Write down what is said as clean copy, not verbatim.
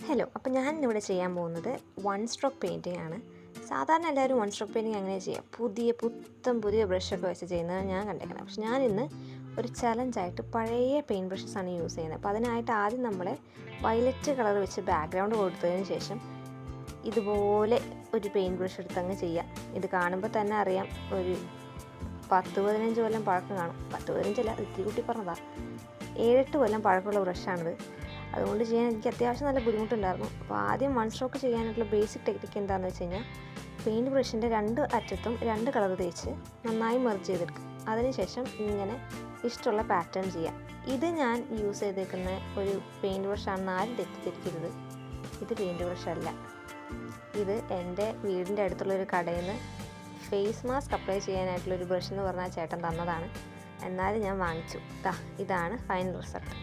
Hello, അപ്പോൾ ഞാൻ ഇന്നിവിടെ ചെയ്യാൻ പോകുന്നത് വൺ സ്ട്രോക്ക് പെയിൻറ്റിംഗ് ആണ്. സാധാരണ എല്ലാവരും വൺ സ്ട്രോക്ക് പെയിൻറ്റിംഗ് എങ്ങനെ ചെയ്യാം, പുതിയ ബ്രഷൊക്കെ വെച്ച് ചെയ്യുന്നത് ഞാൻ കണ്ടേക്കണം. പക്ഷെ ഞാനിന്ന് ഒരു ചലഞ്ചായിട്ട് പഴയ പെയിൻറ്റ് ബ്രഷസാണ് യൂസ് ചെയ്യുന്നത്. അപ്പോൾ അതിനായിട്ട് ആദ്യം നമ്മൾ വയലറ്റ് കളർ വെച്ച് ബാക്ക്ഗ്രൗണ്ട് കൊടുത്തതിന് ശേഷം ഇതുപോലെ ഒരു പെയിൻറ്റ് ബ്രഷ് എടുത്തങ്ങ് ചെയ്യാം. ഇത് കാണുമ്പോൾ തന്നെ അറിയാം, ഒരു 10-15 കൊല്ലം പഴക്കം കാണും. 10-15 ഇത്തിരി കുട്ടി പറഞ്ഞതാണ്, 7-8 കൊല്ലം പഴക്കമുള്ള ബ്രഷാണിത്. അതുകൊണ്ട് ചെയ്യാൻ എനിക്ക് അത്യാവശ്യം നല്ല ബുദ്ധിമുട്ടുണ്ടായിരുന്നു. അപ്പോൾ ആദ്യം വൺ സ്ട്രോക്ക് ചെയ്യാനായിട്ടുള്ള ബേസിക് ടെക്നിക്ക് എന്താണെന്ന് വെച്ച് കഴിഞ്ഞാൽ, പെയിൻറ്റ് ബ്രഷിൻ്റെ 2 അറ്റത്തും 2 കളർ തേച്ച് നന്നായി മെർജ് ചെയ്തെടുക്കും. അതിനുശേഷം ഇങ്ങനെ ഇഷ്ടമുള്ള പാറ്റേൺ ചെയ്യാം. ഇത് ഞാൻ യൂസ് ചെയ്തേക്കുന്ന ഒരു പെയിൻറ്റ് ബ്രഷാണെന്ന് ആരും തെറ്റിദ്ധരിക്കരുത്. ഇത് പെയിൻറ്റ് ബ്രഷല്ല, ഇത് എൻ്റെ വീടിൻ്റെ അടുത്തുള്ളൊരു കടയിൽ നിന്ന് ഫേസ് മാസ്ക് അപ്ലൈ ചെയ്യാനായിട്ടുള്ളൊരു ബ്രഷ് എന്ന് പറഞ്ഞാൽ ചേട്ടൻ തന്നതാണ്. എന്നാലും ഞാൻ വാങ്ങിച്ചു. ഇതാണ് ഫൈനൽ റിസൾട്ട്.